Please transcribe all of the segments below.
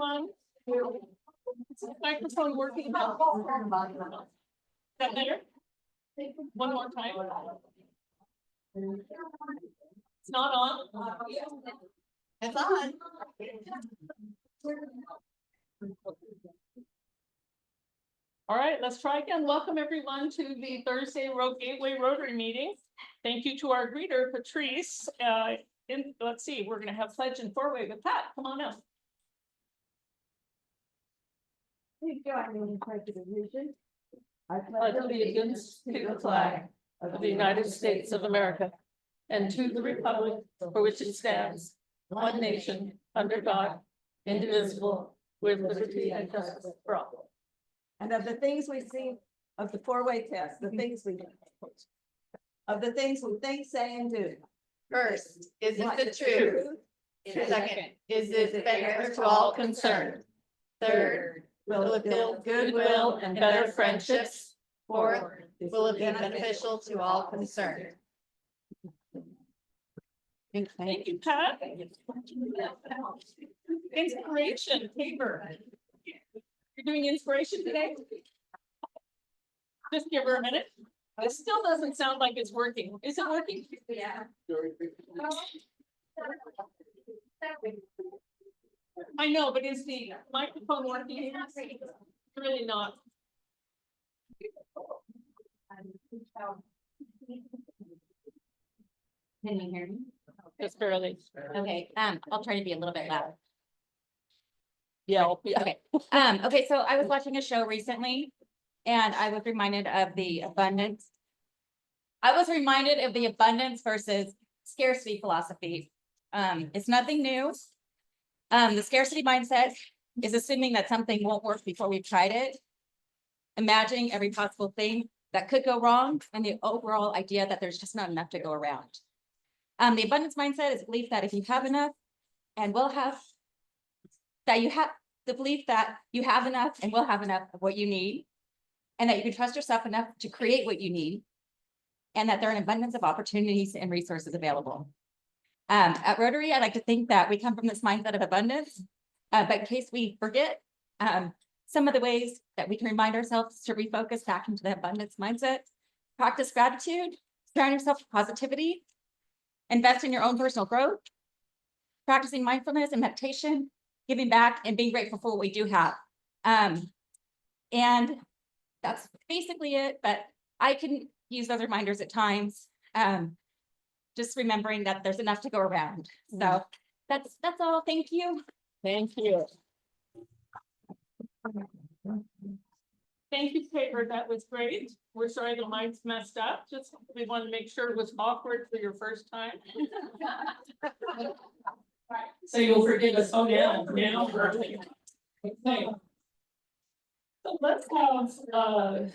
everyone. Is the microphone working? Is that better? One more time. It's not on. It's on. All right, let's try again. Welcome everyone to the Thursday Gateway Rotary meeting. Thank you to our greeter, Patrice. Let's see, we're going to have pledge and four-way with Pat. Come on up. Please join me in pledge of allegiance. I Pledge allegiance to the flag of the United States of America and to the republic for which it stands, one nation, under God, indivisible, with liberty and justice for all. And of the things we see, of the four-way test, the things we do, of the things we think, say, and do. First, is it the truth? Second, is it fair to all concerned? Third, will it build goodwill and better friendships? Fourth, will it be beneficial to all concerned? Thank you, Pat. Inspiration paper. You're doing inspiration today? Just give her a minute. It still doesn't sound like it's working. Is it working? Yeah. I know, but is the microphone working? Really not. Can you hear me? Just barely. Okay, I'll try to be a little bit loud. Yeah. Okay, okay, so I was watching a show recently and I was reminded of the abundance. I was reminded of the abundance versus scarcity philosophy. It's nothing new. The scarcity mindset is assuming that something won't work before we've tried it. Imagining every possible thing that could go wrong and the overall idea that there's just not enough to go around. The abundance mindset is belief that if you have enough and will have, that you have the belief that you have enough and will have enough of what you need, and that you can trust yourself enough to create what you need, and that there are an abundance of opportunities and resources available. At Rotary, I like to think that we come from this mindset of abundance, but in case we forget, some of the ways that we can remind ourselves to refocus back into the abundance mindset: practice gratitude, surround yourself with positivity, invest in your own personal growth, practicing mindfulness and meditation, giving back, and being grateful for what we do have. And that's basically it, but I can use those reminders at times. Just remembering that there's enough to go around. So that's all. Thank you. Thank you. Thank you, Paper. That was great. We're sorry the mic's messed up. Just we want to make sure it was awkward for your first time. So you'll forgive us. Oh yeah, now. Okay. So let's have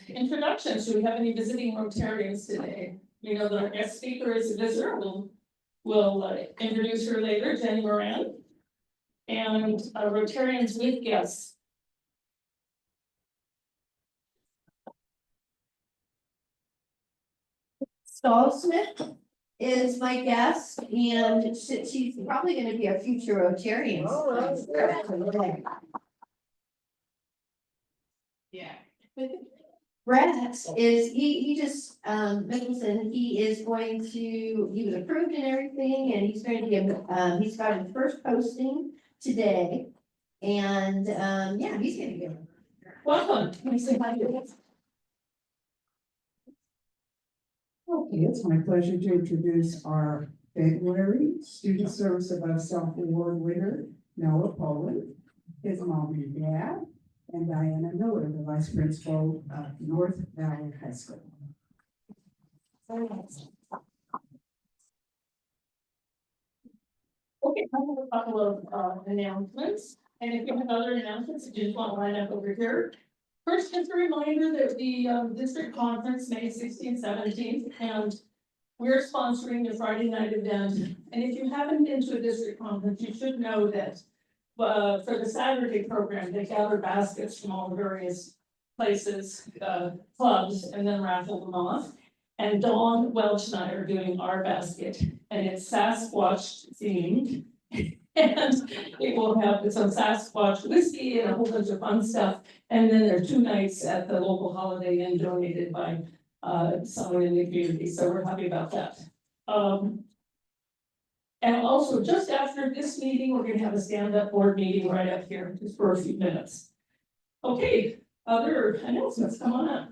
introductions. Do we have any visiting Rotarians today? You know, the guest speaker is a visitor. We'll introduce her later, Jenny Morin, and Rotarians with guests. Saul Smith is my guest, and she's probably going to be a future Rotarian. Yeah. Brett is he just mentioned he is going to, he was approved and everything, and he's going to give he's got his first posting today, and yeah, he's going to give him. Welcome. Can you say hi to us? Okay, it's my pleasure to introduce our February Student Service Above Self Award winner, Noah Poland, his mom and dad, and Diana Miller, the vice principal of North Valley High School. Okay, I have a couple of announcements, and if you have other announcements, you just want to line up over here. First, just a reminder that the district conference, May 16th, 17th, and we're sponsoring the Friday night event. And if you haven't been to a district conference, you should know that for the Saturday program, they gather baskets from all the various places, clubs, and then raffle them off. And Dawn Welch and I are doing our basket, and it's Sasquatch themed. And it will have some Sasquatch whiskey and a whole bunch of fun stuff. And then there are 2 nights at the local Holiday Inn donated by someone in the community, so we're happy about that. And also, just after this meeting, we're gonna have a stand-up board meeting right up here, just for a few minutes. Okay, other announcements, come on up.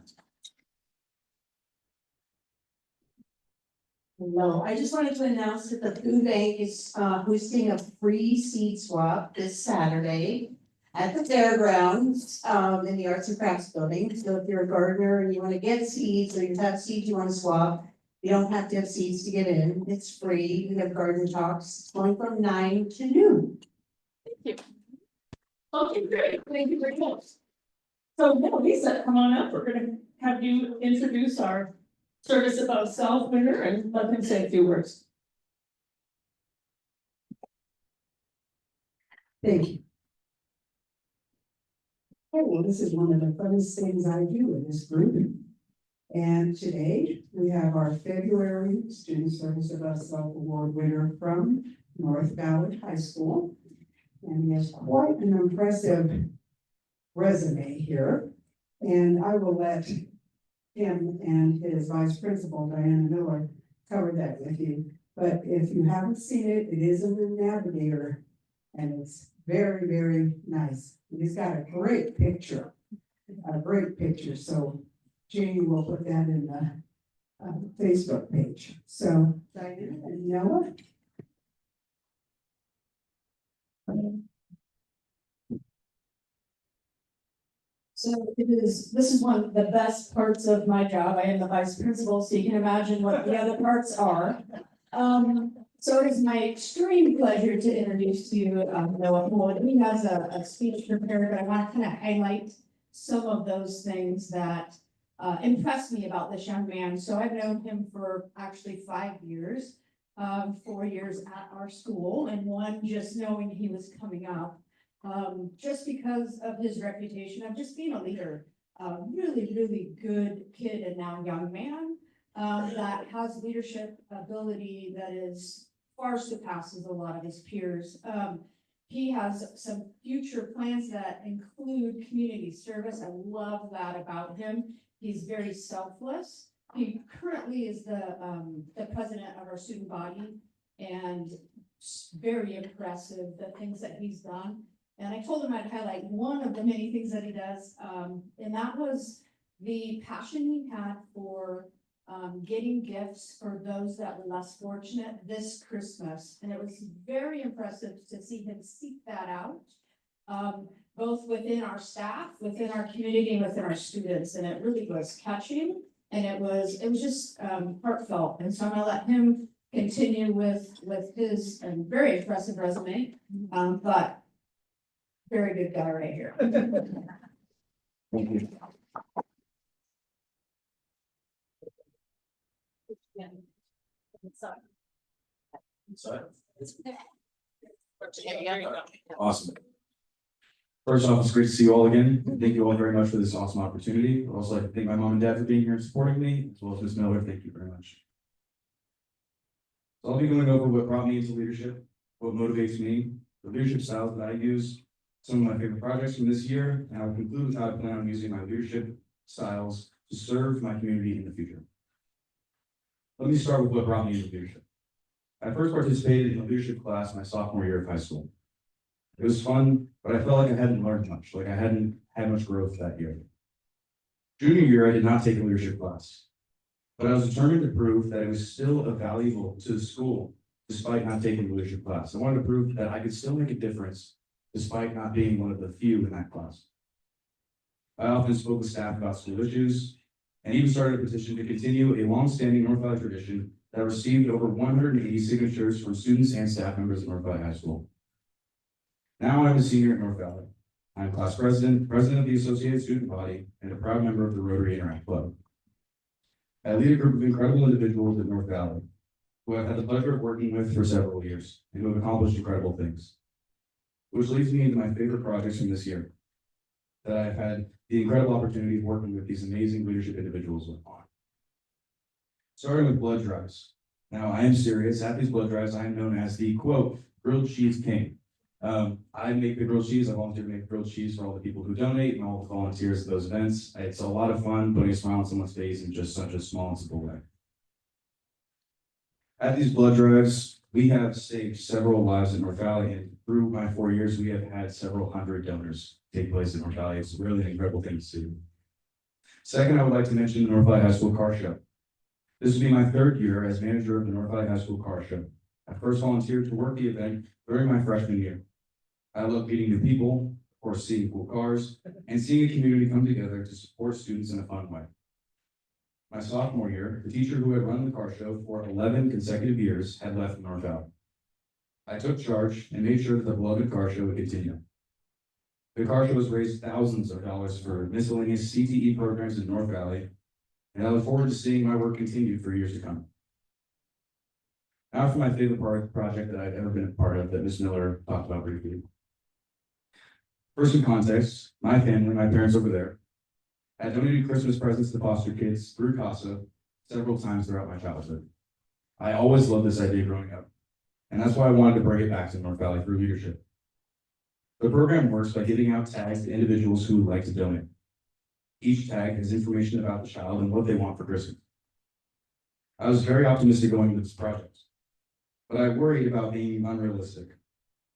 Hello, I just wanted to announce that the food bank is hosting a free seed swap this Saturday at the fairgrounds in the Arts and Crafts Building. So if you're a gardener and you want to get seeds, or you have seeds you want to swap, you don't have to have seeds to get in. It's free. We have garden talks going from 9 to noon. Okay, great, thank you very much. So now, Lisa, come on up, we're gonna have you introduce our service above self winner and let him say a few words. Thank you. Okay, well, this is one of the funnest things I do in this group. And today, we have our February Student Service Above Self Award winner from North Valley High School. And he has quite an impressive resume here. And I will let him and his vice principal, Diana Miller, cover that with you. But if you haven't seen it, it is in the Navigator. And it's very, very nice. And he's got a great picture. So Jenny will put that in the Facebook page. So Diana and Noah. So this is one of the best parts of my job. I am the vice principal, so you can imagine what the other parts are. So it is my extreme pleasure to introduce to you Noah Ford. He has a speech prepared, but I want to kind of highlight some of those things that impressed me about this young man. So I've known him for actually 5 years, 4 years at our school, and 1 just knowing he was coming up. Just because of his reputation of just being a leader, really, really good kid and now young man, that has leadership ability that is far surpasses a lot of his peers. He has some future plans that include community service. I love that about him. He's very selfless. He currently is the president of our student body, and very impressive, the things that he's done. And I told him I'd highlight one of the many things that he does, and that was the passion he had for getting gifts for those that were less fortunate this Christmas. And it was very impressive to see him seek that out, both within our staff, within our community, and within our students. And it really was catching, and it was just heartfelt. And so I'm gonna let him continue with his very impressive resume, but very good guy right here. Thank you. Awesome. First off, it's great to see you all again. Thank you all very much for this awesome opportunity. I'd also like to thank my mom and dad for being here and supporting me, as well as Ms. Miller. Thank you very much. So I'll be going over what brought me into leadership, what motivates me, the leadership styles that I use, some of my favorite projects from this year, and I'll conclude with how I plan on using my leadership styles to serve my community in the future. Let me start with what brought me into leadership. I first participated in a leadership class my sophomore year of high school. It was fun, but I felt like I hadn't learned much, like I hadn't had much growth that year. Junior year, I did not take a leadership class, but I was determined to prove that it was still valuable to the school, despite not taking a leadership class. I wanted to prove that I could still make a difference, despite not being one of the few in that class. I often spoke with staff about school issues, and even started a petition to continue a long-standing North Valley tradition that received over 180 signatures from students and staff members at North Valley High School. Now I'm a senior at North Valley. I'm class president, president of the Associated Student Body, and a proud member of the Rotary Interact Club. I lead a group of incredible individuals at North Valley, who I've had the pleasure of working with for several years, and who have accomplished incredible things. Which leads me into my favorite projects from this year, that I've had the incredible opportunity of working with these amazing leadership individuals on. Starting with blood drives. Now, I am serious. At these blood drives, I am known as the, quote, Grilled Cheese King. I make the grilled cheese. I volunteer to make grilled cheese for all the people who donate and all the volunteers at those events. It's a lot of fun putting a smile on someone's face in just such a small and simple way. At these blood drives, we have saved several lives in North Valley, and through my 4 years, we have had several hundred donors take place in North Valley. It's really an incredible thing to see. Second, I would like to mention the North Valley High School Car Show. This will be my 3rd year as manager of the North Valley High School Car Show. I first volunteered to work the event during my freshman year. I love meeting new people, of course, seeing cool cars, and seeing a community come together to support students in a fun way. My sophomore year, the teacher who had run the car show for 11 consecutive years had left North Valley. I took charge and made sure that the beloved car show would continue. The car show has raised thousands of dollars for miscellaneous CTE programs in North Valley, and I look forward to seeing my work continued for years to come. Now for my favorite project that I've ever been a part of that Ms. Miller talked about briefly. For some context, my family, my parents over there, had donated Christmas presents to foster kids through CASA several times throughout my childhood. I always loved this idea growing up, and that's why I wanted to bring it back to North Valley through leadership. The program works by giving out tags to individuals who would like to donate. Each tag has information about the child and what they want for Christmas. I was very optimistic going into this project, but I worried about being unrealistic,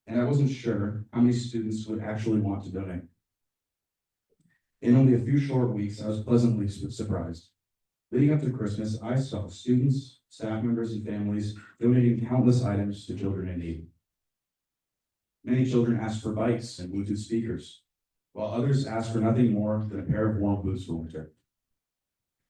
and I wasn't sure how many students would actually want to donate. In only a few short weeks, I was pleasantly surprised. Leading up to Christmas, I saw students, staff members, and families donating countless items to children in need. Many children asked for bikes and Bluetooth speakers, while others asked for nothing more than a pair of warm boots for winter.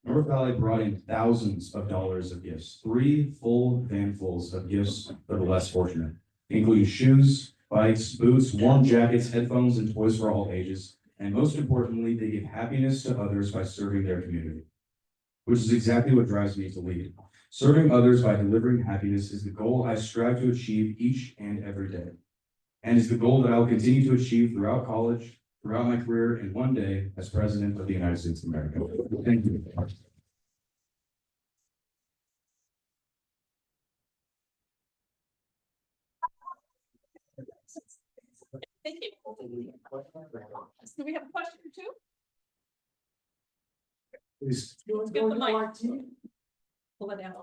North Valley brought in thousands of dollars of gifts, 3 full vanfuls of gifts for the less fortunate, including shoes, bikes, boots, warm jackets, headphones, and toys for all ages. And most importantly, they give happiness to others by serving their community, which is exactly what drives me to lead. Serving others by delivering happiness is the goal I strive to achieve each and every day, and is the goal that I will continue to achieve throughout college, throughout my career, and one day as President of the United States of America. Thank you. Thank you. Do we have a question or two? Please. Let's get the mic. Pull it down.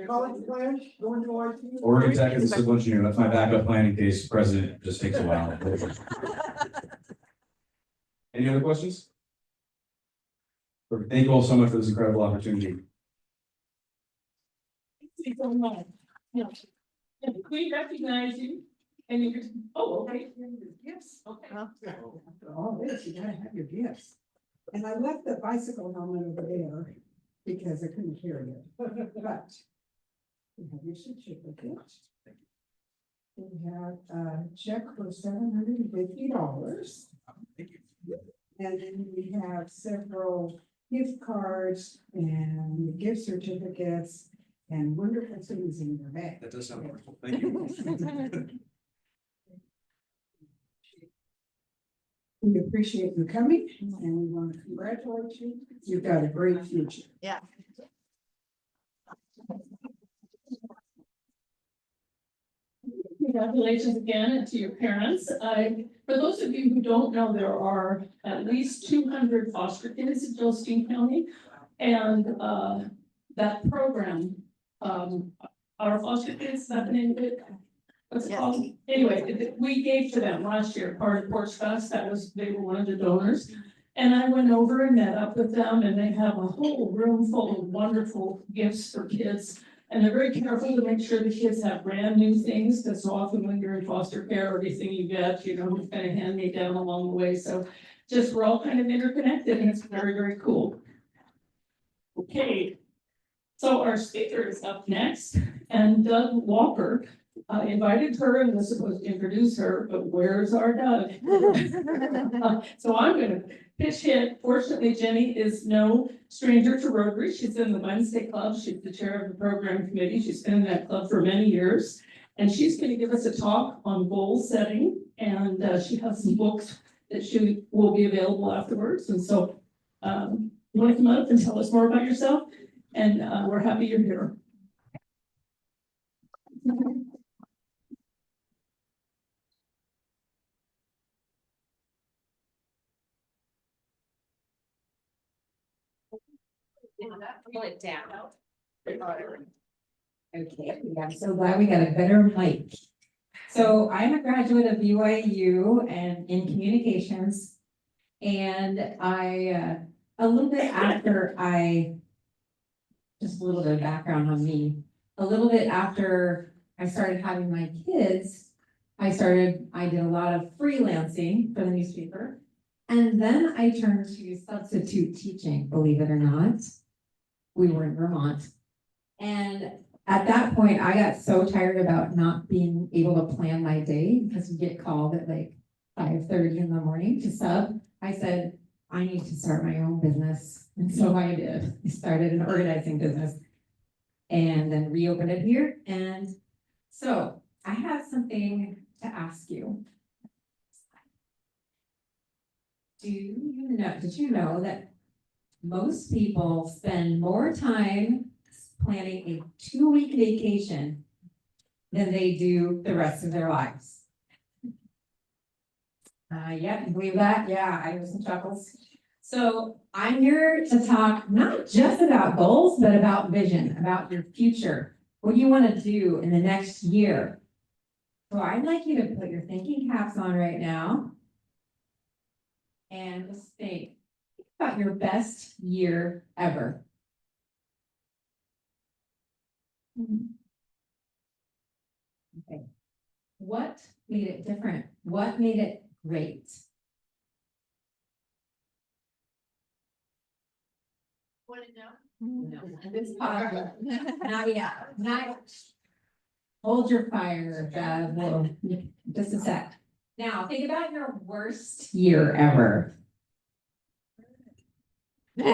College plans, going to IT? Oregon Tech as a civil engineer. That's my backup plan in case President just takes a while. Any other questions? Perfect. Thank you all so much for this incredible opportunity. Thank you so much. Yeah. And we recognize you and you're, oh, okay. Gifts. Okay. After all this, you gotta have your gifts. And I left the bicycle helmet over there because I couldn't carry it. But you have your certificate. We have a check for $750. Thank you. And then we have several gift cards and gift certificates and wonderful things in your bag. That does sound wonderful. Thank you. We appreciate you coming and we want to congratulate you. You've got a great future. Yeah. Congratulations again and to your parents. For those of you who don't know, there are at least 200 foster kids in Josephine County. And that program, our foster kids, is that the name of it? What's it Yes. called? Anyway, we gave to them last year, part of Porch Fest. They were one of the donors. And I went over and met up with them and they have a whole room full of wonderful gifts for kids. And they're very careful to make sure the kids have brand new things, because so often when you're in foster care, everything you get, you know, kind of hand me down along the way. So just we're all kind of interconnected and it's very, very cool. Okay, so our speaker is up next, and Doug Walker. I invited her and was supposed to introduce her, but where's our Doug? So I'm gonna pitch hit. Fortunately, Jenny is no stranger to Rotary. She's in the Wednesday Club. She's the chair of the program committee. She's been in that club for many years. And she's gonna give us a talk on goal setting. And she has some books that she will be available afterwards. And so you wanna come up and tell us more about yourself? And we're happy you're here. Pull it down. Okay, I'm so glad we got a better mic. So I'm a graduate of BYU and in communications. And a little bit after just a little bit of background on me. A little bit after I started having my kids, I did a lot of freelancing for the newspaper. And then I turned to substitute teaching, believe it or not. We were in Vermont. And at that point, I got so tired about not being able to plan my day because we get called at like 5:30 in the morning to sub. I said, I need to start my own business. And so I did. I started an organizing business and then reopened it here. And so I have something to ask you. Did you know that most people spend more time planning a 2-week vacation than they do the rest of their lives? Yeah, you believe that? Yeah, I hear some chuckles. So I'm here to talk not just about goals, but about vision, about your future. What do you want to do in the next year? So I'd like you to put your thinking caps on right now. And just think about your best year ever. Okay. What made it different? What made it great? Want to know? No, it's possible. Not yet. Not. Hold your fire, well, just a sec. Now, think about your worst year ever. We're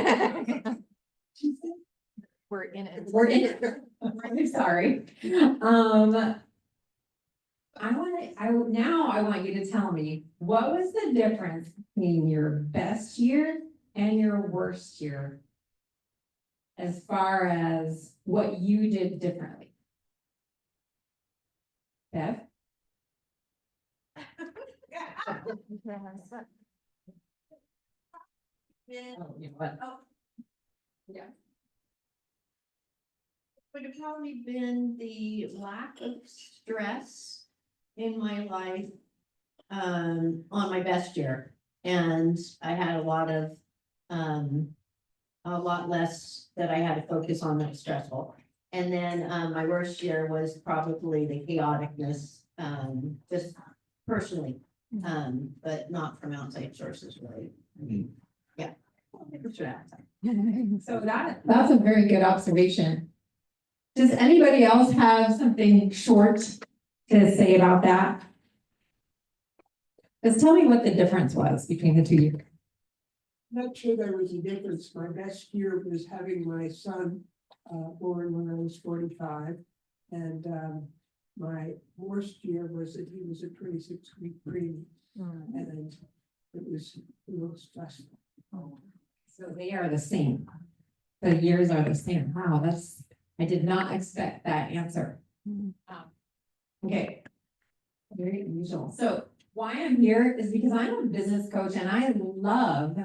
in it. We're in it. I'm sorry. I want you to tell me, what was the difference between your best year and your worst year? As far as what you did differently. Bev? Oh, you know what? Yeah. Would have probably been the lack of stress in my life, on my best year. And I had a lot less that I had to focus on that was stressful. And then, my worst year was probably the chaoticness, just personally, but not from outside sources really. I mean, yeah. So that's a very good observation. Does anybody else have something short to say about that? Just tell me what the difference was between the 2 years. Not sure there was a difference. My best year was having my son born when I was 45. And my worst year was that he was a 26-week preemie. And it was a little stressful. So they are the same. The years are the same. Wow, I did not expect that answer. Okay. Very unusual. So why I'm here is because I'm a business coach and I love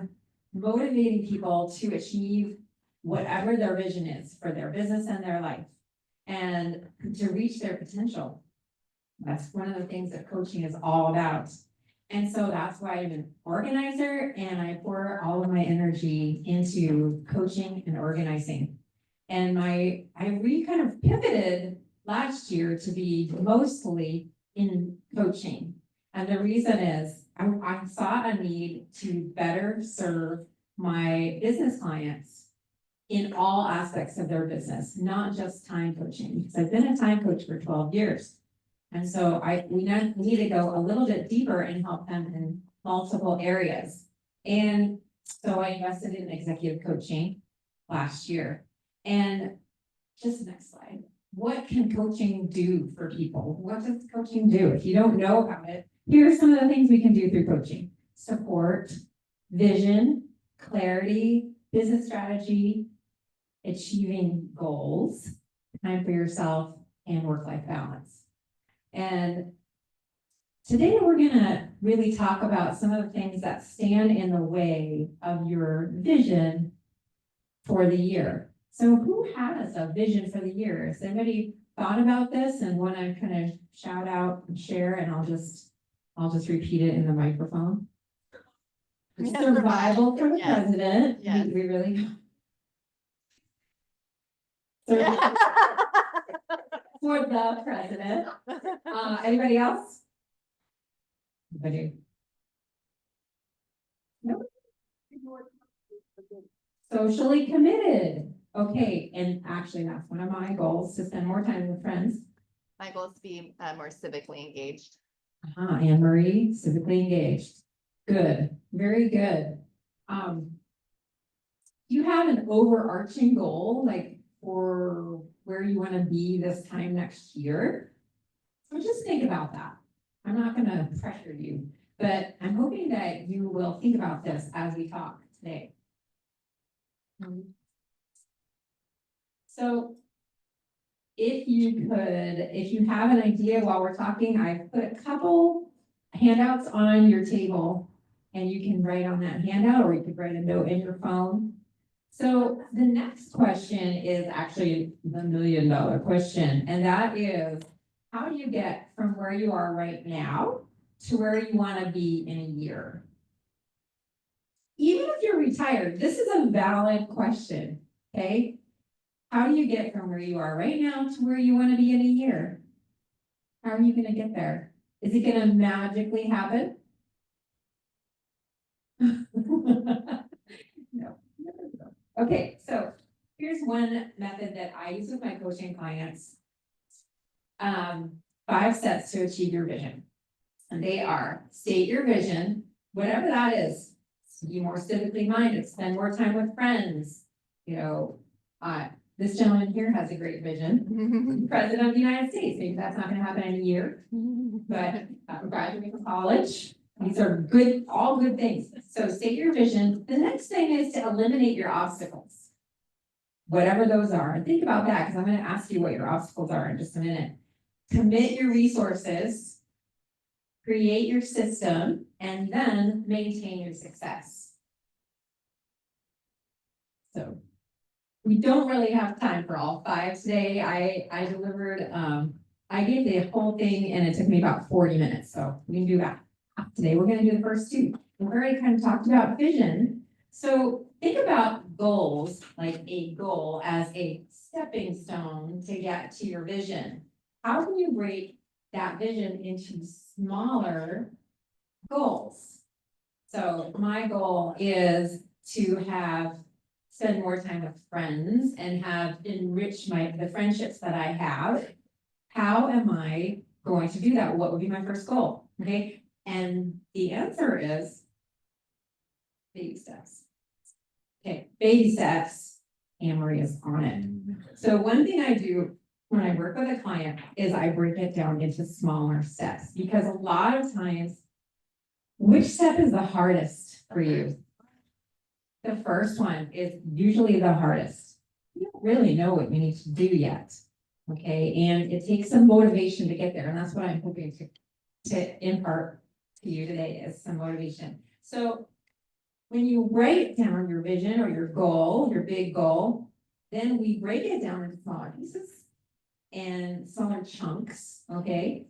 motivating people to achieve whatever their vision is for their business and their life and to reach their potential. That's one of the things that coaching is all about. And so that's why I'm an organizer and I pour all of my energy into coaching and organizing. And I kind of pivoted last year to be mostly in coaching. And the reason is I saw a need to better serve my business clients in all aspects of their business, not just time coaching, because I've been a time coach for 12 years. And so we need to go a little bit deeper and help them in multiple areas. And so I invested in executive coaching last year. And just next slide. What can coaching do for people? What does coaching do? If you don't know about it, here are some of the things we can do through coaching. Support, vision, clarity, business strategy, achieving goals, time for yourself, and work-life balance. And today we're gonna really talk about some of the things that stand in the way of your vision for the year. So who has a vision for the year? Has anybody thought about this and want to kind of shout out and share, and I'll just repeat it in the microphone. Survival for the Yes. president. Yes. We really. Yeah. For the president. Anybody else? Anybody? No. Socially committed. Okay, and actually that's one of my goals, to spend more time with friends. My goal is to be more civically engaged. Anne Marie, civically engaged. Good, very good. Do you have an overarching goal, like for where you want to be this time next year? So just think about that. I'm not gonna pressure you, but I'm hoping that you will think about this as we talk today. So if you have an idea while we're talking, I've put a couple handouts on your table and you can write on that handout, or you could write a note in your phone. So the next question is actually the $1 million question, and that is, how do you get from where you are right now to where you want to be in a year? Even if you're retired, this is a valid question, okay? How do you get from where you are right now to where you want to be in a year? How are you going to get there? Is it going to magically happen? No. Okay, so here's one method that I use with my coaching clients. 5 steps to achieve your vision. And they are: state your vision, whatever that is. Be more civically minded, spend more time with friends. You know, this gentleman here has a great vision. President of the United States, maybe that's not gonna happen in a year, but graduating from college, these are good, all good things. So state your vision. The next thing is to eliminate your obstacles. Whatever those are, and think about that, because I'm gonna ask you what your obstacles are in just a minute. Commit your resources, create your system, and then maintain your success. So we don't really have time for all 5 today. I delivered, I gave the whole thing and it took me about 40 minutes. So we can do that. Today we're gonna do the first 2. We've already kind of talked about vision. So think about goals, like a goal as a stepping stone to get to your vision. How can you break that vision into smaller goals? So my goal is to spend more time with friends and have enriched the friendships that I have. How am I going to do that? What would be my first goal? Okay, and the answer is baby steps. Okay, baby steps. Anne Marie is on it. So one thing I do when I work with a client is I break it down into smaller steps, because a lot of times, which step is the hardest for you? The first one is usually the hardest. You don't really know what you need to do yet. Okay, and it takes some motivation to get there, and that's what I'm hoping to impart to you today, is some motivation. So when you write down your vision or your goal, your big goal, then we break it down into smaller pieces and smaller chunks, okay?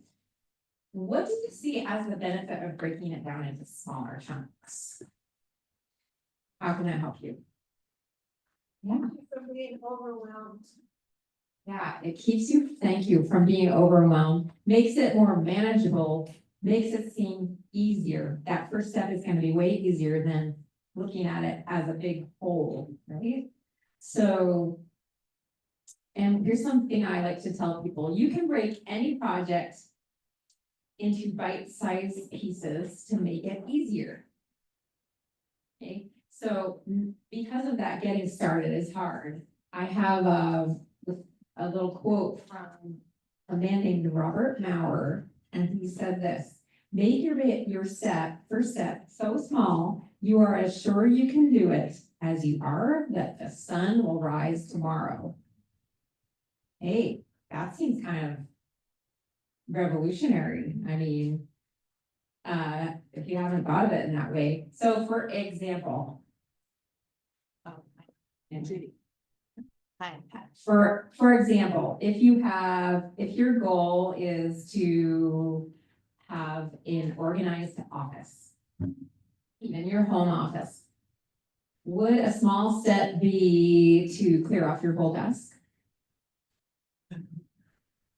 What do you see as the benefit of breaking it down into smaller chunks? How can that help you? Yeah. From being overwhelmed. Yeah, it keeps you, thank you, from being overwhelmed, makes it more manageable, makes it seem easier. That first step is going to be way easier than looking at it as a big whole, right? So, and here's something I like to tell people: you can break any project into bite-sized pieces to make it easier. Okay, so because of that, getting started is hard. I have a little quote from a man named Robert Maurer, and he said this: make your first step so small you are as sure you can do it as you are that the sun will rise tomorrow. Hey, that seems kind of revolutionary. I mean, if you haven't thought of it in that way. So for example, And Judy. Hi. For example, if your goal is to have an organized office, even your home office, would a small step be to clear off your whole desk?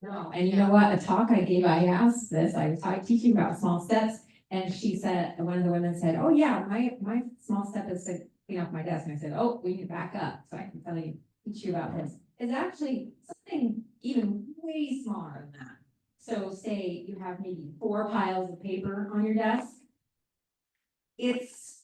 No, and you know what, a talk I gave, I asked this, I was teaching about small steps, and she said, one of the women said, oh yeah, my small step is to clean off my desk, and I said, oh, we need to back up, so I can teach you about this. It's actually something even way smaller than that. So say you have maybe 4 piles of paper on your desk. It's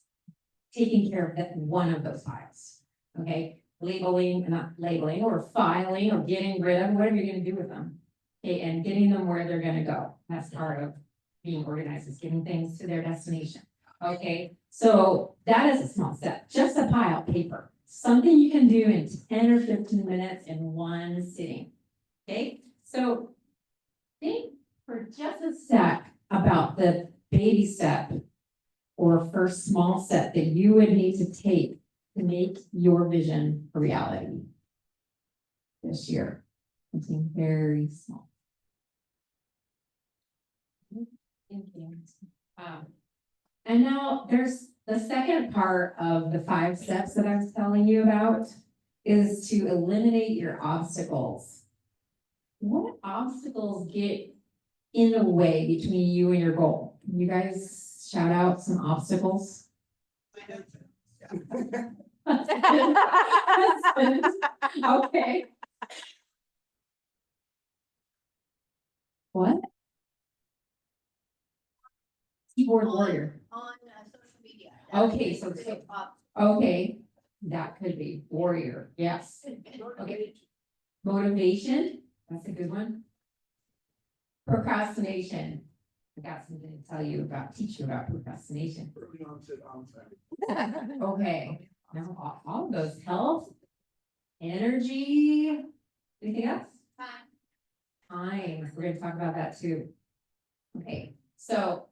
taking care of that one of those piles, okay? Not labeling or filing or getting rid of, whatever you're gonna do with them. Okay, and getting them where they're gonna go. That's part of being organized, is getting things to their destination. Okay, so that is a small step, just a pile of paper. Something you can do in 10 or 15 minutes in one sitting. Okay, so think for just a sec about the baby step or first small step that you would need to take to make your vision a reality this year. Something very small. Thank you. And now there's the second part of the 5 steps that I was telling you about, is to eliminate your obstacles. What obstacles get in the way between you and your goal? Can you guys shout out some obstacles? Okay. What? Keyboard warrior. On social media. Okay, so, okay, that could be warrior, yes. Okay. Motivation, that's a good one. Procrastination. I got something to tell you about, teach you about procrastination. Okay, now all of those, health, energy, anything else? Time, we're gonna talk about that too. Okay, so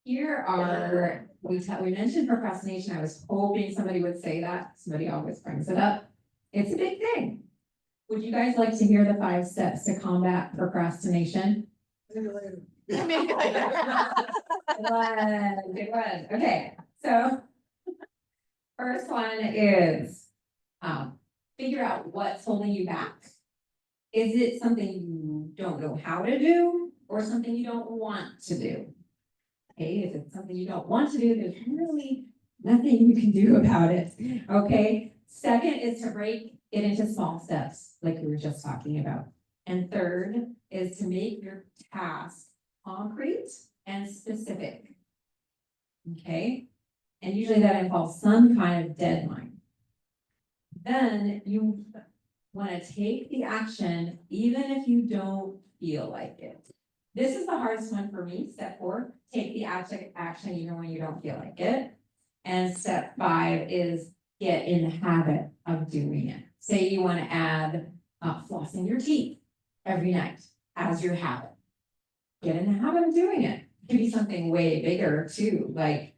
here are, we mentioned procrastination. I was hoping somebody would say that. Somebody always brings it up. It's a big thing. Would you guys like to hear the 5 steps to combat procrastination? Maybe later. Good one. Okay, so first one is figure out what's holding you back. Is it something you don't know how to do or something you don't want to do? Okay, if it's something you don't want to do, there's really nothing you can do about it. Okay, second is to break it into small steps, like we were just talking about. And third is to make your task concrete and specific. Okay, and usually that involves some kind of deadline. Then you want to take the action even if you don't feel like it. This is the hardest one for me, step 4, take the action even when you don't feel like it. And step 5 is get in the habit of doing it. Say you want to add flossing your teeth every night as your habit. Get in the habit of doing it. It could be something way bigger too, like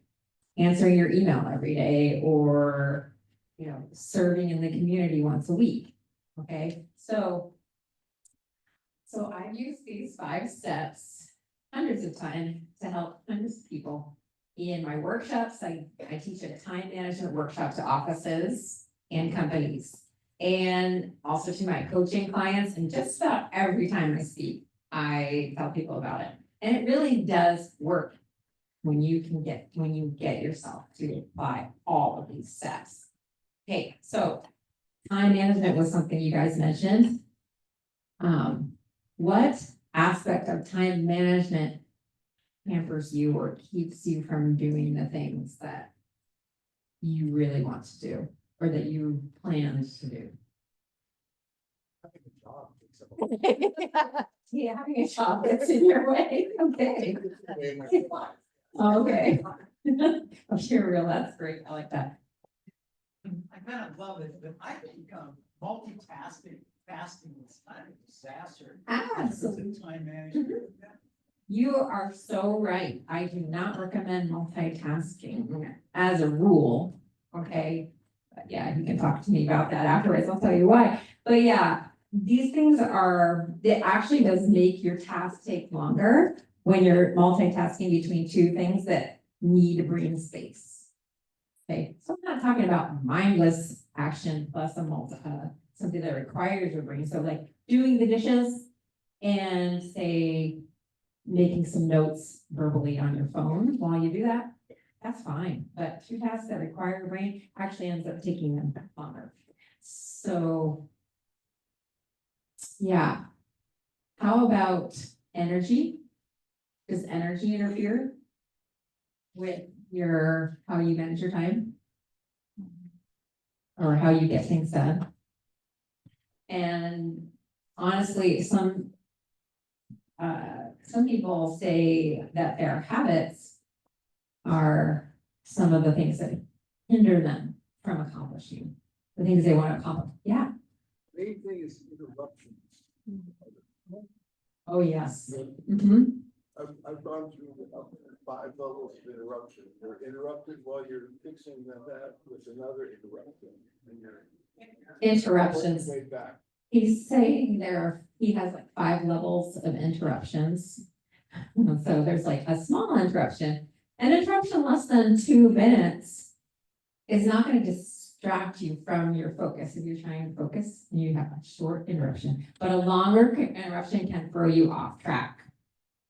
answering your email every day or, serving in the community once a week. Okay, so I've used these 5 steps hundreds of times to help hundreds of people. In my workshops, I teach a time management workshop to offices and companies, and also to my coaching clients. And just about every time I speak, I tell people about it. And it really does work when you get yourself to apply all of these steps. Okay, so time management was something you guys mentioned. What aspect of time management hampers you or keeps you from doing the things that you really want to do or that you planned to do? Yeah, having a job gets in your way. Okay. Okay. I'm sure real, that's great. I like that. I kind of love it, but I think multitasking, fasting is kind of a disaster. Absolutely. Time management. You are so right. I do not recommend multitasking as a rule. Okay, but yeah, you can talk to me about that afterwards, I'll tell you why. But yeah, these things are, it actually does make your task take longer when you're multitasking between two things that need brain space. Okay, so I'm not talking about mindless action plus a something that requires your brain. So like doing the dishes and say, making some notes verbally on your phone while you do that, that's fine. But two tasks that require your brain actually ends up taking them longer. So, yeah. How about energy? Does energy interfere with your, how you manage your time? Or how you get things done? And honestly, some people say that their habits are some of the things that hinder them from accomplishing the things they want to accomplish. Yeah. Main thing is interruptions. Oh, yes. Mhm. I've gone through up to 5 levels of interruption. You're interrupted while you're fixing that with another interruption. And you're Interruptions. way back. He's saying he has like 5 levels of interruptions. So there's like a small interruption. An interruption less than 2 minutes is not going to distract you from your focus if you're trying to focus and you have a short interruption. But a longer interruption can throw you off track.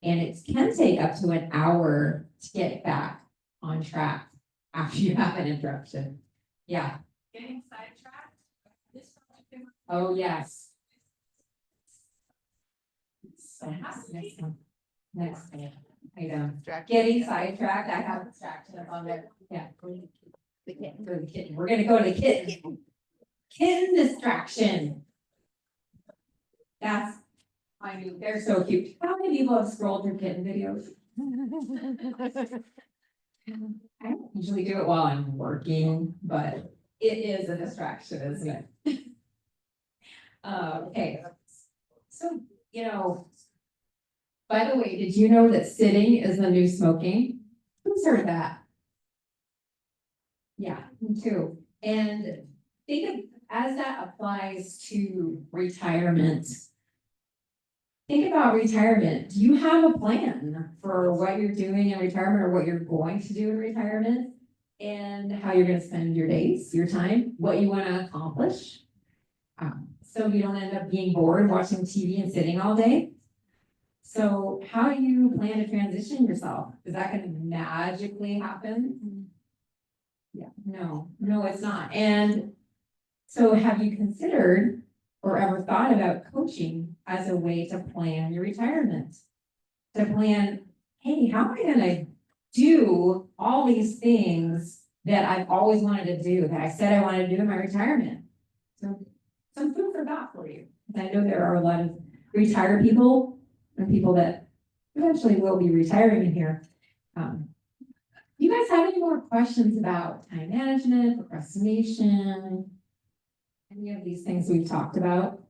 And it can take up to an hour to get back on track after you have an interruption. Yeah. Getting sidetracked? Oh, yes. So, next one. Next item. Getting sidetracked, I have distraction on there. Yeah. The kitten, go to the kitten. We're gonna go to the kitten. Kitten distraction. That's, I mean, they're so cute. How many people have scrolled through kitten videos? I don't usually do it while I'm working, but it is a distraction, isn't it? Okay. So, by the way, did you know that sitting is the new smoking? Who's heard that? Yeah, me too. And think of, as that applies to retirement. Think about retirement. Do you have a plan for what you're doing in retirement or what you're going to do in retirement? And how you're gonna spend your days, your time, what you wanna accomplish? So you don't end up being bored watching TV and sitting all day. So how do you plan to transition yourself? Is that gonna magically happen? Yeah, no, it's not. And so have you considered or ever thought about coaching as a way to plan your retirement? To plan, hey, how am I gonna do all these things that I've always wanted to do, that I said I wanted to do in my retirement? So some food for thought for you. I know there are a lot of retired people and people that eventually will be retiring in here. Do you guys have any more questions about time management, procrastination, any of these things we've talked about?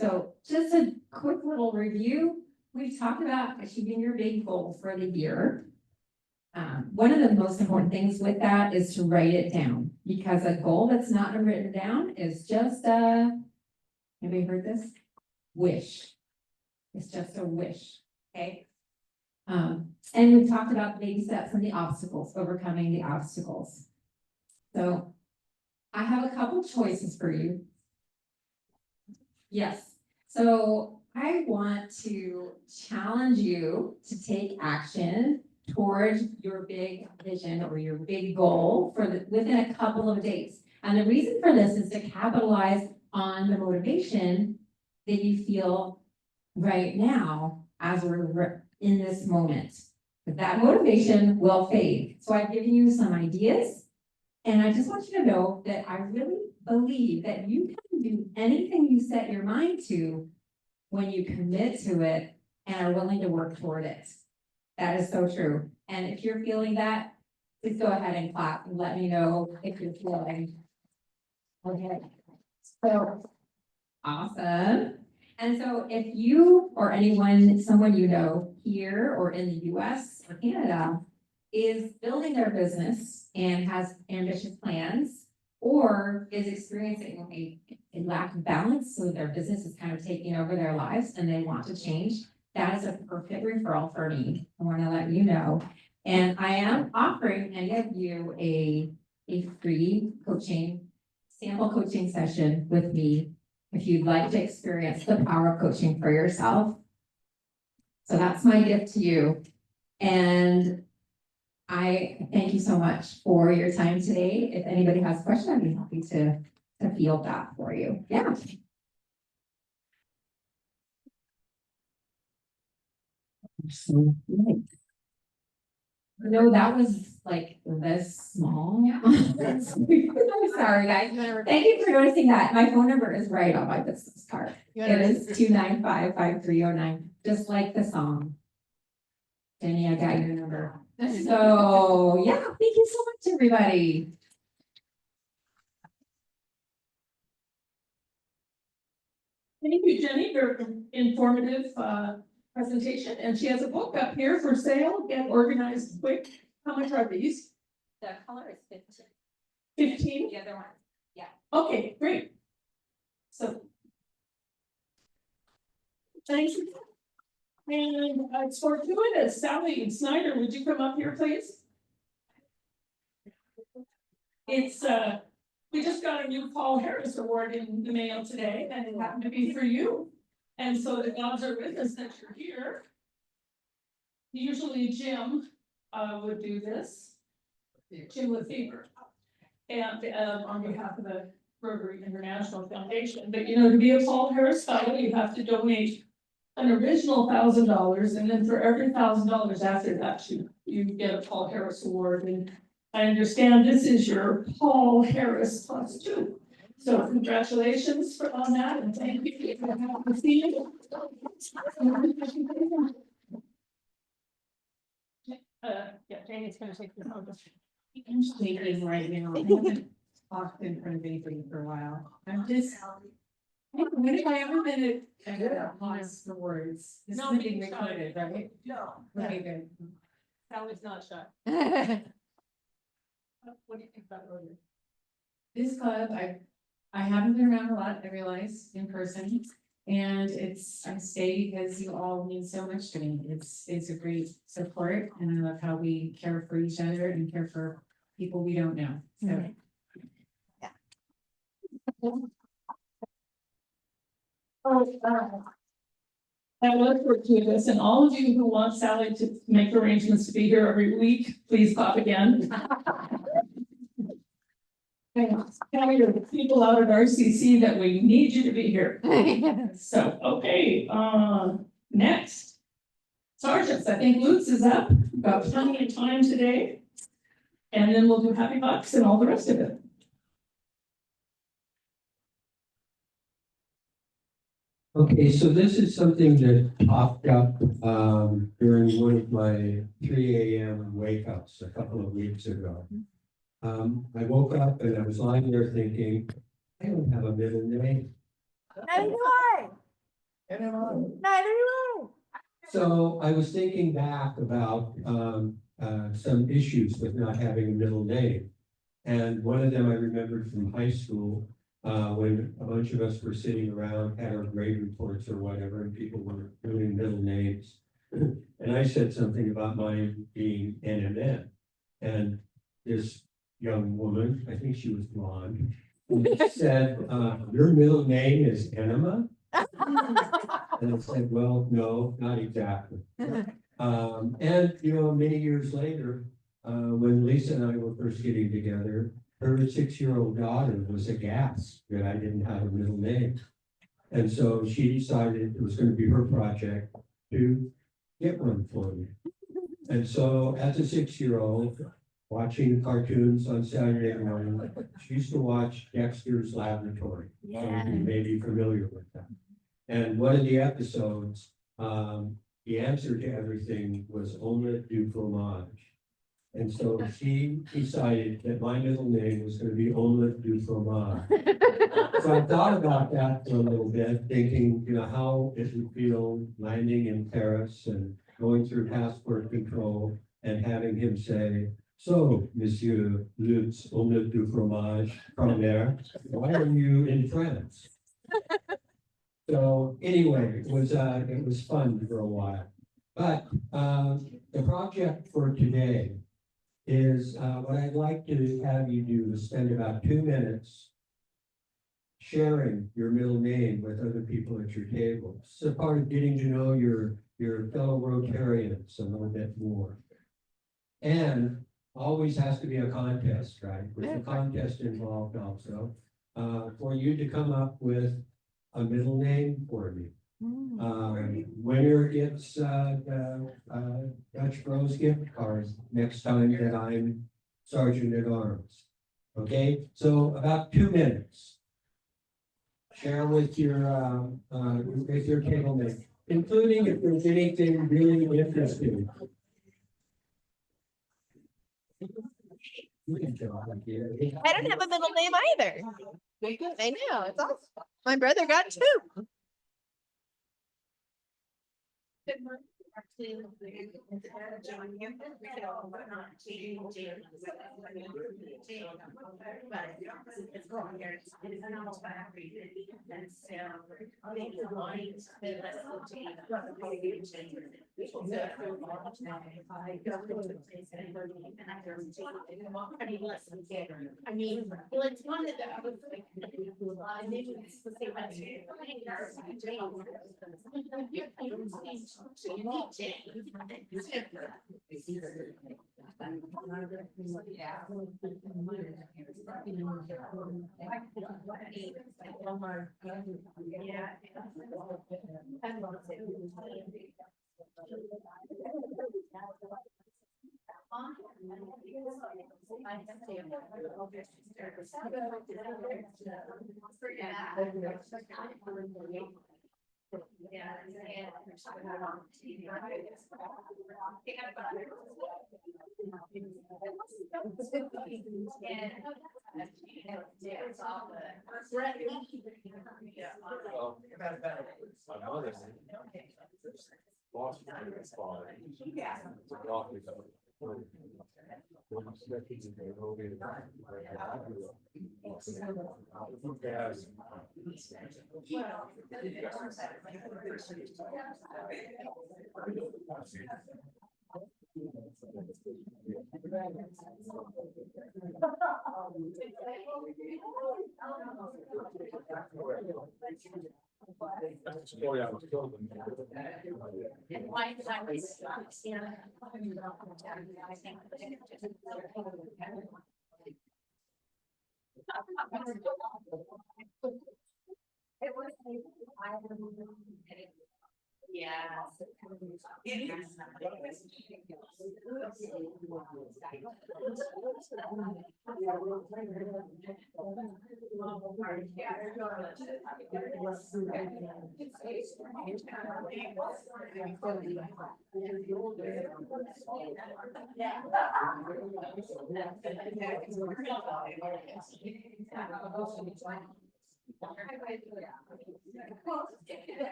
So just a quick little review. We've talked about achieving your big goal for the year. One of the most important things with that is to write it down, because a goal that's not written down is just anybody heard this? Wish. It's just a wish, okay? And we've talked about the baby steps and the obstacles, overcoming the obstacles. So I have a couple choices for you. Yes, so I want to challenge you to take action towards your big vision or your big goal within a couple of days. And the reason for this is to capitalize on the motivation that you feel right now as we're in this moment. But that motivation will fade. So I've given you some ideas, and I just want you to know that I really believe that you can do anything you set your mind to when you commit to it and are willing to work toward it. That is so true. And if you're feeling that, please go ahead and clap and let me know if you're feeling. Okay. So, awesome. And so if you or someone you know here or in the US or Canada is building their business and has ambitious plans, or is experiencing a lack of balance, so their business is kind of taking over their lives and they want to change, that is a perfect referral for me. I want to let you know. And I am offering any of you a free sample coaching session with me if you'd like to experience the power of coaching for yourself. So that's my gift to you. And I thank you so much for your time today. If anybody has a question, I'd be happy to field that for you. Yeah. No, that was like this small. I'm sorry, guys. Thank you for noticing that. My phone number is right on my business card. It is 295-5309, just like the song. Jenny, I got your number. So, yeah, thank you so much, everybody. Thank you, Jenny, very informative presentation, and she has a book up here for sale, get organized quick. How much are these? The color is 15. 15? The other one. Okay, great. So. Thank you. And it's fortuitous, Sally Snyder, would you come up here, please? It's, we just got a new Paul Harris Award in the mail today, and it happened to be for you. And so the gods are with us that you're here. Usually Jim would do this. Jim Lefevre. And on behalf of the Rotary International Foundation, but you know, to be a Paul Harris Fellow, you have to donate an original $1,000, and then for every $1,000 after that, you get a Paul Harris Award. And I understand this is your Paul Harris +2. So congratulations on that, and thank you for having me see you. Yeah, Janie's gonna take the photo. I'm shaking right now. I haven't talked in front of anybody for a while. I'm just. When have I ever been at a loss for words? This No, is being being shy. recorded, right? No. Okay, good. Sally's not shy. What do you think about Rotary? This club, I haven't been around a lot, I realize, in person. And I stay because you all mean so much to me. It's a great support, and I love how we care for each other and care for people we don't know, so. I look forward to this, and all of you who want Sally to make arrangements to be here every week, please pop again. Tell your people out at RCC that we need you to be here. So, okay, next. Sergeants, I think Lutz is up, got plenty of time today. And then we'll do happy bucks and all the rest of it. Okay, so this is something that popped up during one of my 3 a.m. wake ups a couple of weeks ago. I woke up and I was lying there thinking, I don't have a middle name. Neither do I. And am I? Neither do So I was thinking back about some issues with not having a middle name. And one of them I remembered from high school, when a bunch of us were sitting around, had our grade reports or whatever, and people were doing middle names. And I said something about mine being NMN. And this young woman, I think she was blonde, said, your middle name is Enema? And I said, well, no, not exactly. And, you know, many years later, when Lisa and I were first getting together, her 6-year-old daughter was aghast that I didn't have a middle name. And so she decided it was going to be her project to get one for me. And so as a 6-year-old, watching cartoons on Saturday morning, she used to watch Dexter's Laboratory. Some of you may be familiar with that. And one of the episodes, the answer to everything was omelette du fromage. And so she decided that my middle name was going to be omelette du fromage. So I thought about that for a little bit, thinking, you know, how it would feel landing in Paris and going through passport control and having him say, so, Monsieur Lutz, omelette du fromage, fromage, why are you in France? So anyway, it was fun for a while. But the project for today is what I'd like to have you do is spend about 2 minutes sharing your middle name with other people at your table. It's a part of getting to know your fellow Rotarians a little bit more. And always has to be a contest, right? With a contest involved also, for you to come up with a middle name for me. Winner gets Dutch Bros gift cards next time that I'm Sergeant at Arms. Okay, so about 2 minutes. Share with your table mate, including if there's anything really interesting. I don't have a middle name either. I know, it's awesome. My brother got two. I mean, well, it's one of the, I was like, I knew it's the same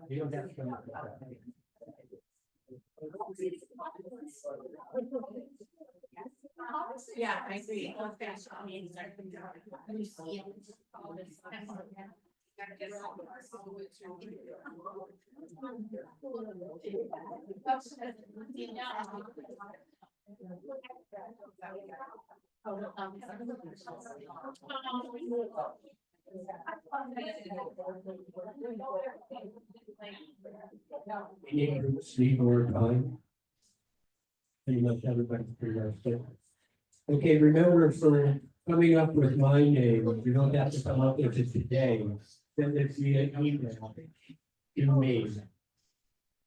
You don't have to come up with that. Yeah, I agree. Any groups need more time? Pretty much everybody's pretty much there. Okay, remember for coming up with my name, you don't have to come up with it today. Send it via email to me.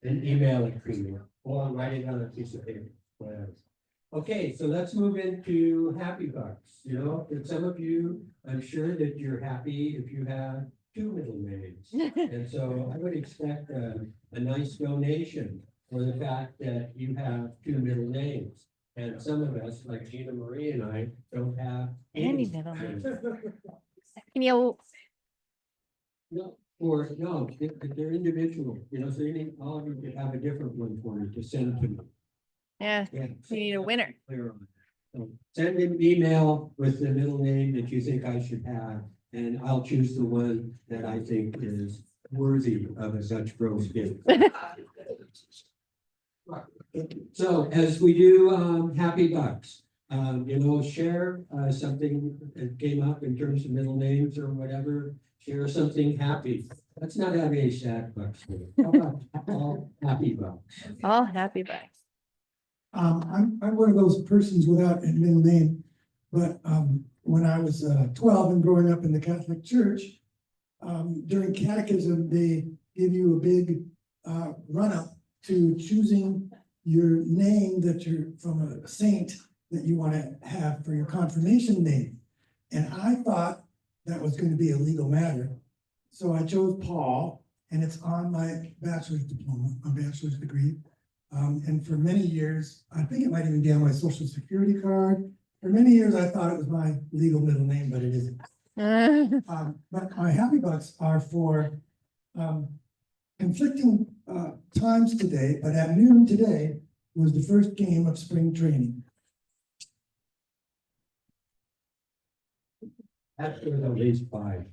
And email it to me, or write it on a piece of paper, whatever. Okay, so let's move into happy bucks. You know, for some of you, I'm sure that you're happy if you have 2 middle names. And so I would expect a nice donation for the fact that you have 2 middle names. And some of us, like Jenny Morin and I, don't have Any middle name. Can you, No, or no, they're individual, you know, so you need, all of you could have a different one for me to send to me. yeah, Yeah. you need a winner. Clear on that. So send an email with the middle name that you think I should have, and I'll choose the one that I think is worthy of a such gross gift. So as we do, happy bucks, you know, share, something that came up in terms of middle names or whatever, share something happy. Let's not have any sad bucks. How about all happy bucks? All happy bucks. I'm one of those persons without a middle name, but, when I was, 12 and growing up in the Catholic Church, during catechism, they give you a big, run-up to choosing your name that you're from a saint that you want to have for your confirmation name. And I thought that was going to be a legal matter. So I chose Paul, and it's on my bachelor's diploma, my bachelor's degree. And for many years, I think it might even be on my social security card. For many years, I thought it was my legal middle name, but it isn't. But my happy bucks are for conflicting times today, but at noon today was the first game of spring training. That's worth at least 5.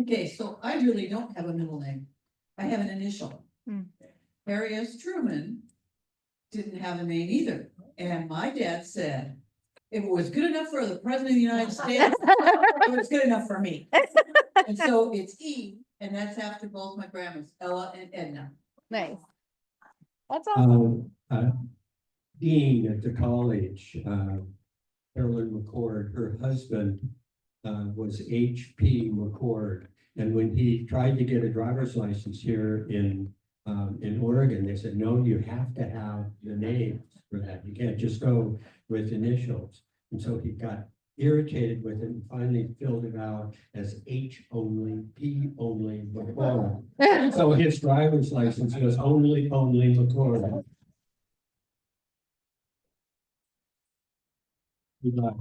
Okay, so I really don't have a middle name. I have an initial. Hmm. Harry S. Truman didn't have a name either. And my dad said, if it was good enough for the president of the United States, it was good enough for me. And so it's E, and that's after both my grandmas, Ella and Edna. Nice. That's awesome. Dean at the college, Carolyn McCord, her husband, was H.P. McCord. And when he tried to get a driver's license here in Oregon, they said, no, you have to have the name for that. You can't just go with initials. And so he got irritated with it and finally filled it out as H only, P only, McCord. So his driver's license was only McCord. Good luck.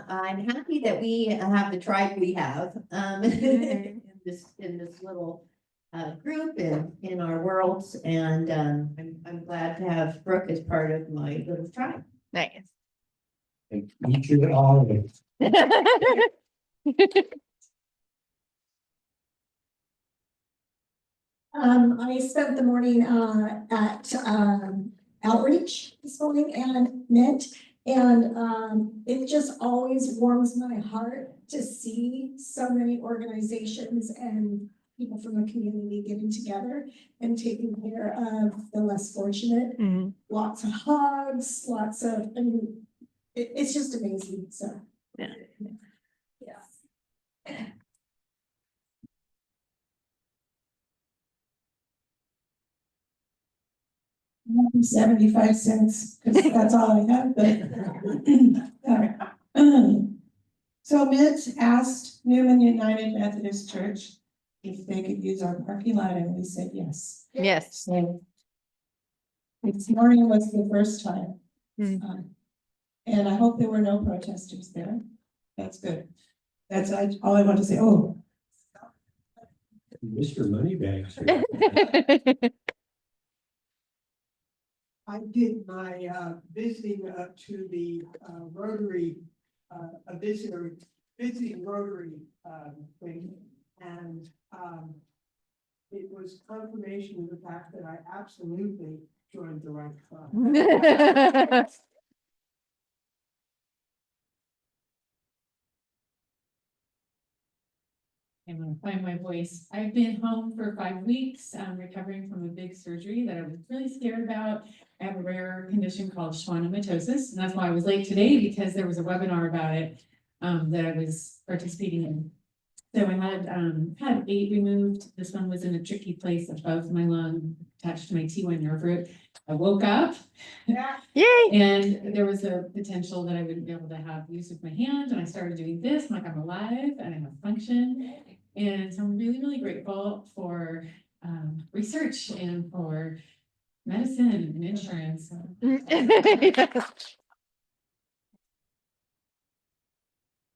I'm happy that we have the tribe we have, in this little group and in our worlds, and I'm glad to have Brooke as part of my little tribe. Nice. And meet you all. I spent the morning at outreach this morning and met, and it just always warms my heart to see so many organizations and people from the community getting together and taking care of the less fortunate. Mhm. Lots of hugs, lots of, I mean, it's just amazing, so. Yeah. Yeah. 75 cents, because that's all I have, but. So Mitch asked Newman United Methodist Church if they could use our parking lot, and we said yes. Yes. So this morning was the first time. Hmm. And I hope there were no protesters there. That's good. That's all I want to say. Oh, Mr. Moneybags. I did my visiting up to the Rotary, a visiting Rotary thing. And it was confirmation of the fact that I absolutely joined the right club. I'm gonna find my voice. I've been home for 5 weeks, recovering from a big surgery that I was really scared about. I have a rare condition called schwannomatosis, and that's why I was late today, because there was a webinar about it that I was participating in. So I had 8 removed. This one was in a tricky place above my lung, attached to my T1 nerve root. I woke up. Yay! And there was a potential that I wouldn't be able to have use of my hand, and I started doing this, I'm like, I'm alive and I have function. And so I'm really, really grateful for research and for medicine and insurance.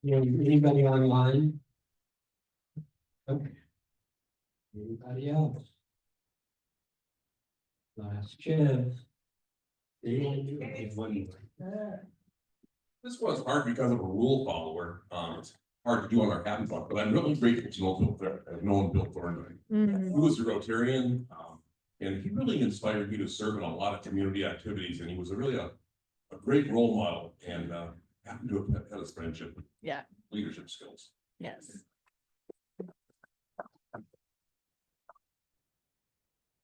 Anybody online? Okay. Anybody else? Last chance. One more. This was hard because of a rule follower. It's hard to do on our habit book, but I'm really grateful to know Bill Thorndyke. I've known Bill Thorndyke. He was a Rotarian, and he really inspired me to serve in a lot of community activities, and he was really a great role model, and happened to have had his friendship. Yeah. Leadership skills. Yes.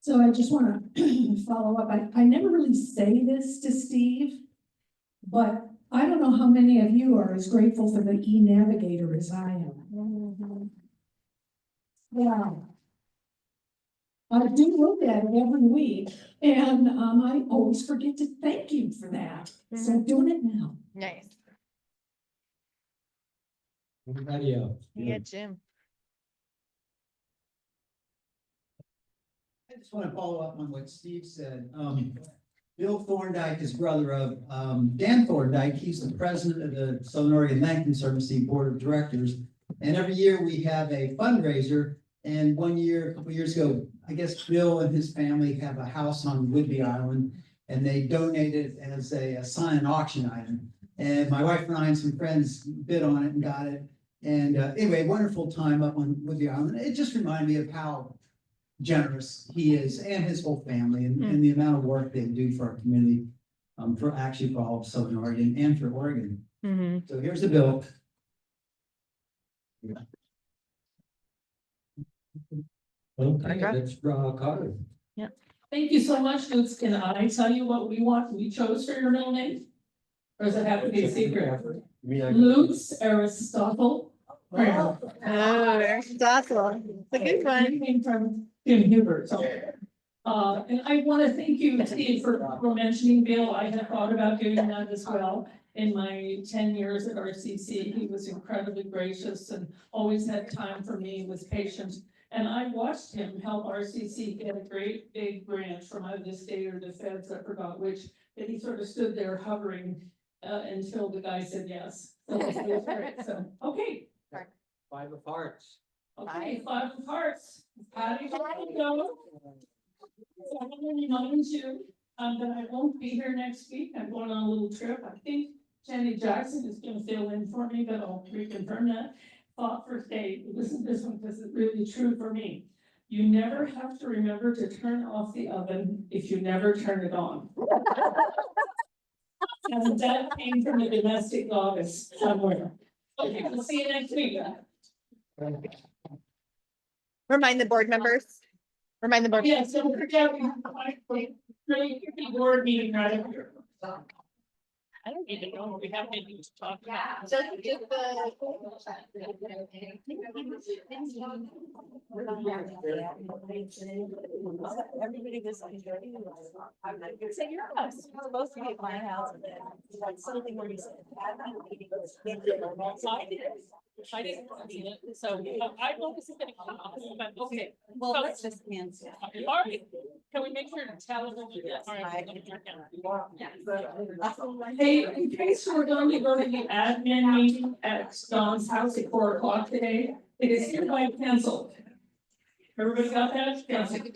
So I just want to follow up. I never really say this to Steve, but I don't know how many of you are as grateful for the e-navigator as I am. Yeah. I do look at it every week, and I always forget to thank you for that. So I'm doing it now. Nice. Anybody else? Yeah, Jim. I just want to follow up on what Steve said. Bill Thorndyke is brother of Dan Thorndyke. He's the president of the Southern Oregon Land Conservancy Board of Directors. And every year we have a fundraiser. And one year, a couple years ago, I guess Bill and his family have a house on Whidbey Island, and they donated it as a silent auction item. And my wife and I and some friends bid on it and got it. And anyway, wonderful time up on Whidbey Island. It just reminded me of how generous he is and his whole family, and the amount of work they do for our community, for all of Southern Oregon and for Oregon. So here's the bill. Okay, let's draw a card. Thank you so much, Lutz. Can I tell you what we chose for your middle name? Or does it have to be a secret? Lutz Aristotle. Oh, Aristotle. It's a good one. He came from Jim Hubert, so. And I want to thank you, Steve, for mentioning Bill. I had thought about doing that as well. In my 10 years at RCC, he was incredibly gracious and always had time for me, was patient. And I watched him help RCC get a great big grant from either the state or the feds, I forgot which, that he sort of stood there hovering until the guy said yes. So it was great. So, okay. 5 of hearts. Okay, 5 of hearts. Patty, go. So I want to remind you that I won't be here next week. I'm going on a little trip. I think Jenny Jackson is going to fill in for me, but I'll reconfirm that. Thought for today, listen to this one because it's really true for me. You never have to remember to turn off the oven if you never turn it on. And that came from a domestic goddess somewhere. Okay, we'll see you next week. Remind the board members. Remind the board. Yes, don't forget, we have a board meeting right up here. I don't even know if we have anything to talk about. Everybody was like, I'm not gonna say your house, it's supposed to be at my house, and then like something where you said. I didn't see it, so I was gonna come up, but okay. Well, let's just answer. All right, can we make sure to tell them? All right. Hey, in case we're going to go to the admin meeting at Don's house at 4 o'clock today, it is hereby canceled. Everybody got that? Canceled.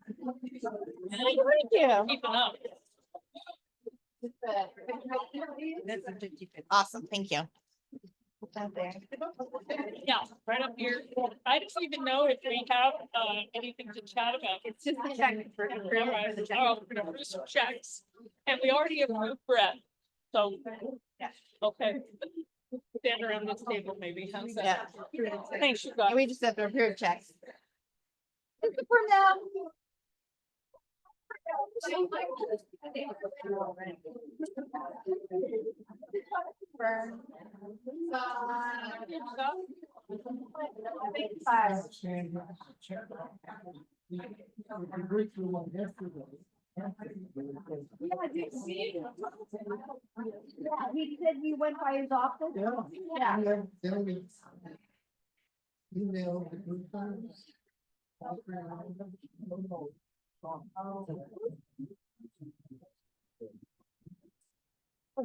Thank you. Keep it up. Awesome, thank you. Yeah, right up here. I don't even know if we have anything to chat about. It's just the check for All right, we're gonna approve some checks, and we already approved Brett, so. Okay. Stand around this table maybe. How's that? Thanks, you guys. We just have to approve checks. Yeah, he said you went by his office. Yeah. Email.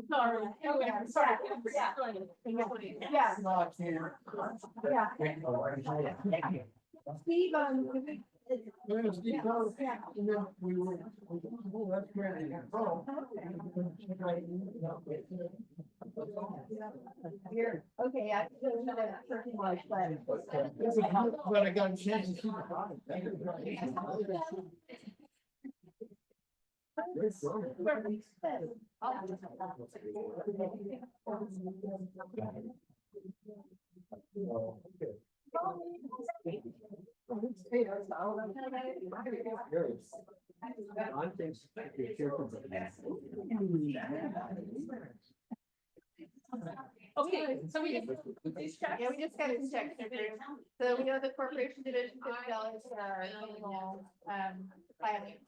Sorry. Yeah. Steve, Here, okay, I still have a certain like that. When I got a chance to see the product. Okay, so we just, these checks. Yeah, we just got to check. So we know the corporation division $50 for our annual filing.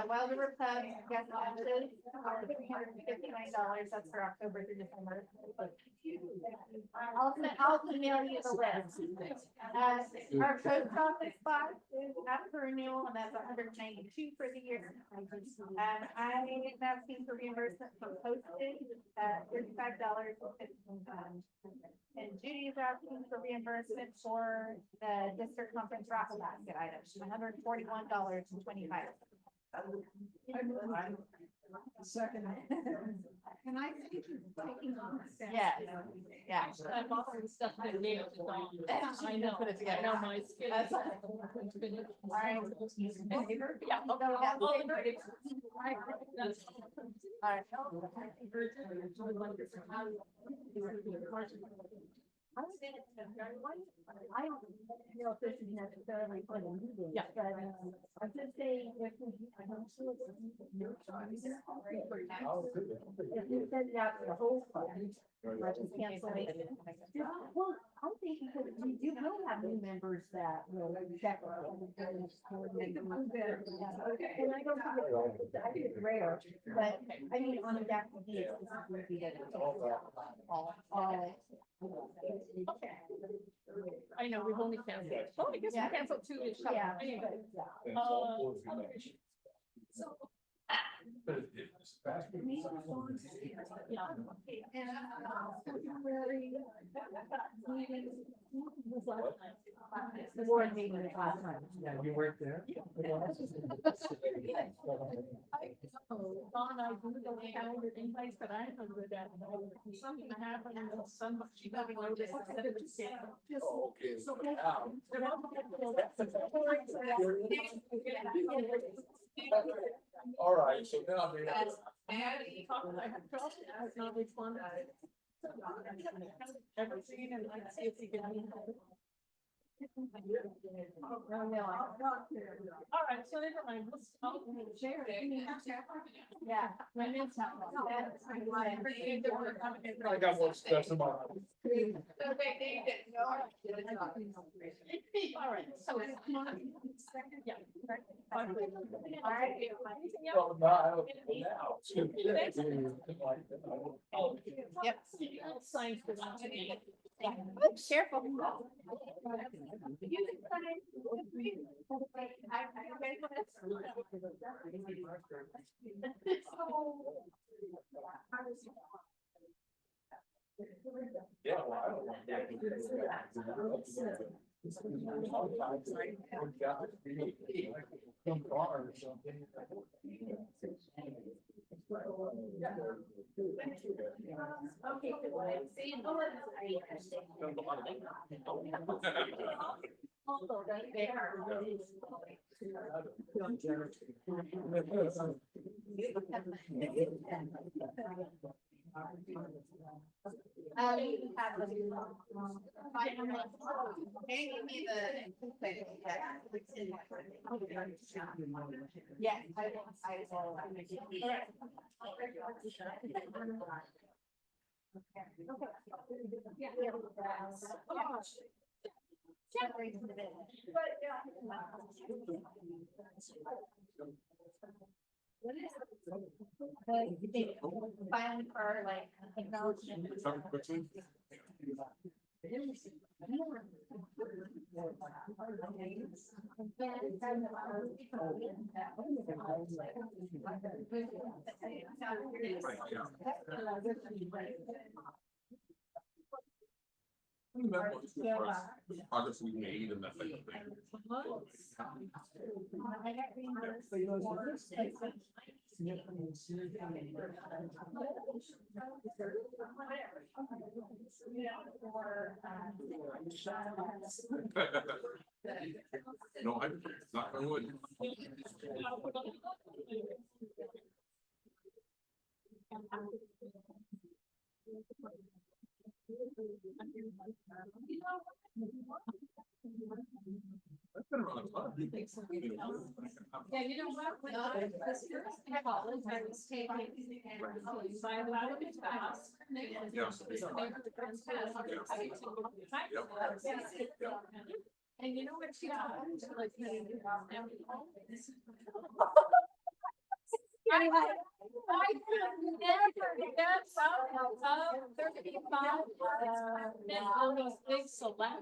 Wild River Pub guest lodges are $359. That's for October through December. I'll email you the list. Our post office box is up for renewal, and that's $192 for the year. I'm asking for reimbursement for postage, $35.15. And Judy is asking for reimbursement for the district conference raffle basket items, $141.25. Second. Can I thank you for taking on this? Yeah, yeah. I bought some stuff that made it. I know, Put it together. I know my skin. That's all right. Yeah. No, that's All it. All right. I don't know if this is necessarily for the meeting, Yeah. but I'm just saying if we. If we send it out to the whole club, like a cancellation. Well, I'm thinking because we do will have new members that will check. And I don't think I think it's rare, but I mean, on a deck of these, this would be that. I know, we've only canceled. Oh, I guess we canceled 2 this summer. Yeah. Anyway. The board meeting is last time. Yeah, you worked there? Dawn, I do the calendar invites, but I don't know that something happened and some, she got noticed. Oh, okay. So, All right, so now they. I have not responded. Everything and let's see if we can. All right, so never mind. I'll share it. Yeah. I got one stress in my. All right, so. Yeah. All right. Well, no, I don't know now. Yep. Signs for that today. Oops, careful. Yeah, well, I don't want that. Some bar or something. Yeah, I will. Filing for like acknowledgement. Progress we made and that type of thing. No, I, not on wood. That's been around a ton. Yeah, you know what? When I was first in college, I was taking. So I allowed it to pass. And you know what she got? Like, Anyway, I could never get some of 35, all those big select.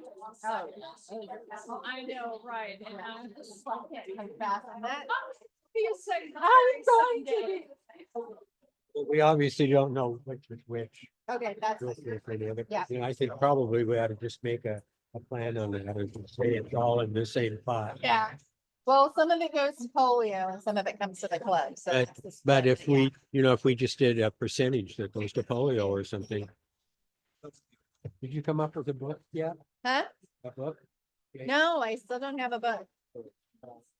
I know, right, and I'm just like, That- I'm going to be. We obviously don't know which is which. Okay, that's. Yeah. You know, I think probably we ought to just make a plan on that, or just say it's all in the same pot. Yeah, well, some of it goes to polio and some of it comes to the club, so. But, that's the but split, if we, you know, if we just did a percentage that goes to polio or something. Did you come up with a book yet? Huh? A book? No, I still don't have a book.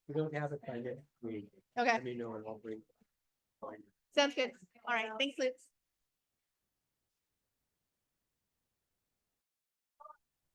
We don't have it by next week. Okay, Let me know and I'll bring. sounds good. All right, thanks, Luke.